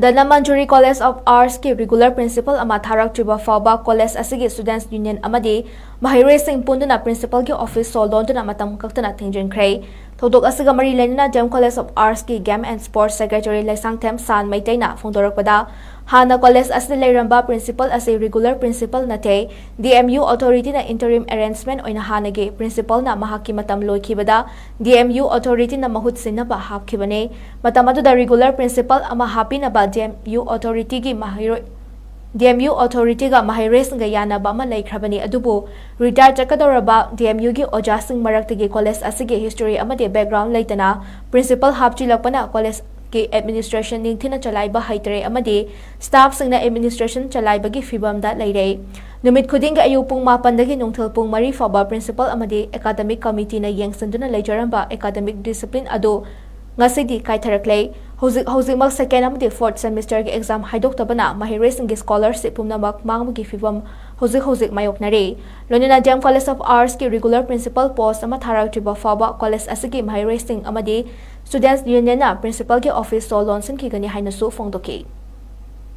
ꯗ ꯃꯟꯖꯨꯔꯤ college of ꯑꯥꯔꯠꯁꯀꯤ regular principal ꯑꯃ ꯊꯥꯔꯛꯇ꯭ꯔꯤꯕ ꯐꯥꯎꯕ ꯀꯣꯂꯦꯖ ꯑꯁꯤꯒꯤ ꯁ꯭ꯇꯨꯗꯦꯟꯠꯁ ꯌꯨꯅꯤꯌꯟ ꯑꯃꯗꯤ ꯃꯍꯩꯔꯣꯏꯁꯤꯡ ꯄꯨꯟꯗꯨꯅ ꯄ꯭ꯔꯤꯟꯁꯤꯄꯜꯒꯤ ꯑꯣꯐꯤꯁ ꯁꯣꯜ ꯂꯣꯟꯗꯨꯅ ꯃꯇꯝ ꯀꯛꯇꯅ ꯊꯤꯡꯖꯤꯟꯈ꯭ꯔꯦ꯫ ꯊꯧꯗꯣꯛ ꯑꯁꯤꯒ ꯃꯔꯤ ꯂꯩꯅꯅ ꯗꯤ ꯀꯣꯂꯦꯖ ꯑꯣꯐ ꯑꯥꯔꯠꯁꯀꯤ ꯒꯦꯝ ꯑꯦꯟड ꯁ꯭ꯄꯣꯔꯠꯁ ꯁꯦꯀ꯭ꯔꯦꯇꯔꯤ ꯂꯩꯁꯥꯡꯊꯦꯝ ꯁꯥꯟ ꯃꯩꯇꯩꯅ ꯐꯣꯡꯗꯣꯔꯛꯄꯗ ꯍꯥꯟꯅ ꯀꯣꯂꯦꯖ ꯑꯁꯤꯗ ꯂꯩꯔꯝꯕ ꯄ꯭ꯔꯤꯟꯁꯤꯄꯜ ꯑꯁꯤ ꯔꯤꯒꯨꯂꯔ ꯄ꯭ꯔꯤꯟꯁꯤꯄꯜ ꯅꯠꯇꯦ꯫ ꯗꯤ ꯑꯣꯊꯣꯔꯤꯇꯤꯅ ꯏꯟꯇꯔꯤꯝ ꯑꯦꯔꯦꯟꯖꯃꯦꯟꯠ ꯑꯣꯏꯅ ꯍꯥꯟꯅꯒꯤ ꯄ꯭ꯔꯤꯟꯁꯤꯄꯜꯅ ꯃꯍꯥꯛꯀꯤ ꯃꯇꯝ ꯂꯣꯏꯈꯤꯕꯗ ꯗꯤ ꯑꯣꯊꯣꯔꯤꯇꯤꯅ ꯃꯍꯨꯠ ꯁꯤꯟꯅꯕ ꯍꯥꯞꯈꯤꯕꯅꯤ꯫ ꯃꯇꯝ ꯑꯗꯨꯗ ꯔꯤꯒꯨꯂꯔ ꯄ꯭ꯔꯤꯟꯁꯤꯄꯜ ꯑꯃ ꯍꯥꯞꯄꯤꯅꯕ ꯗꯤ ꯑꯣꯊꯣꯔꯤꯇꯤꯒ ꯃꯍꯩꯔꯣꯏꯁꯤꯡꯒ ꯌꯥꯅꯕ ꯑꯃ ꯂꯩꯈ꯭ꯔꯕꯅꯤ, ꯑꯗꯨꯕꯨ ꯔꯤꯇꯥꯌꯔ ꯆꯠꯀꯗꯧꯔꯕ ꯗꯤ ꯑꯣꯖꯥꯁꯤꯡ ꯃꯔꯛꯇꯒꯤ ꯀꯣꯂꯦꯖ ꯑꯁꯤꯒꯤ ꯍꯤꯁꯇꯣꯔꯤ ꯑꯃꯗꯤ ꯕꯦꯛꯒ꯭ꯔꯥꯎꯟꯗ ꯂꯩꯇꯅ ꯄ꯭ꯔꯤꯟꯁꯤꯄꯜ ꯍꯥꯞꯆꯤꯜꯂꯛꯄꯅ ꯀꯣꯂꯦꯖꯀꯤ ꯑꯦꯗꯃꯤꯅꯤꯁꯇ꯭ꯔꯦꯁꯟ ꯅꯤꯡꯊꯤꯅ ꯆꯂꯥꯏꯕ ꯍꯩꯇꯔꯦ ꯑꯃꯗꯤ ꯁ꯭ꯇꯥꯐꯁꯤꯡꯅ ꯑꯦꯗꯃꯤꯅꯤꯁꯇ꯭ꯔꯦꯁꯟ ꯆꯂꯥꯏꯕꯒꯤ ꯐꯤꯚꯝꯗ ꯂꯩꯔꯦ꯫ ꯅꯨꯃꯤꯠ ꯈꯨꯗꯤꯡꯒꯤ ꯑꯌꯨꯛ ꯄꯨꯡ 8ꯗꯒꯤ ꯅꯨꯡꯊꯤꯜ ꯄꯨꯡ 4 ꯐꯥꯎꯕ ꯄ꯭ꯔꯤꯟꯁꯤꯄꯜ ꯑꯃꯗꯤ ꯑꯦꯀꯥꯗꯦꯃꯤꯛ ꯀꯃꯤꯇꯤꯅ ꯌꯦꯡꯁꯤꯟꯗꯨꯅ ꯂꯩꯖꯔꯝꯕ ꯑꯦꯀꯥꯗꯦꯃꯤꯛ ꯗꯤꯁꯤꯄ꯭ꯂꯤꯟ ꯑꯗꯨ ꯉꯁꯤꯗꯤ ꯀꯥꯏꯊꯔꯛꯂꯦ꯫ ꯍꯧꯖꯤꯛꯃꯛ ꯁꯦꯀꯦꯟ ꯑꯃꯗꯤ ꯐꯣꯔꯊ ꯁꯦꯃꯤꯁꯇꯔꯒꯤ ꯑꯦꯛꯖꯥꯝ ꯍꯥꯏꯗꯣꯛꯇꯕꯅ ꯃꯍꯩꯔꯣꯏꯁꯤꯡꯒꯤ ꯁ꯭ꯀꯣꯂꯔꯁꯤꯞ ꯄꯨꯝꯅꯃꯛ ꯃꯥꯡꯕꯒꯤ ꯐꯤꯚꯝ ꯍꯧꯖꯤꯛ ꯃꯥꯌꯣꯛꯅꯔꯤ꯫ ꯂꯣꯏꯅꯅ ꯗꯤ ꯀꯣꯂꯦꯖ ꯑꯣꯐ ꯑꯥꯔꯠꯁꯀꯤ ꯔꯤꯒꯨꯂꯔ ꯄ꯭ꯔꯤꯟꯁꯤꯄꯜ ꯄꯣꯁꯠ ꯑꯃ ꯊꯥꯔꯛꯇ꯭ꯔꯤꯕ ꯐꯥꯎꯕ ꯀꯣꯂꯦꯖ ꯑꯁꯤꯒꯤ ꯃꯍꯩꯔꯣꯏꯁꯤꯡ ꯑꯃꯗꯤ ꯁ꯭ꯇꯨꯗꯦꯟꯠꯁ ꯌꯨꯅꯤꯌꯟꯅ ꯄ꯭ꯔꯤꯟꯁꯤꯄꯜꯒꯤ ꯑꯣꯐꯤꯁ ꯁꯣꯜ ꯂꯣꯟꯁꯤꯟꯈꯤꯒꯅꯤ ꯍꯥꯏꯅꯁꯨ ꯐꯣꯡꯗꯣꯛꯈꯤ꯫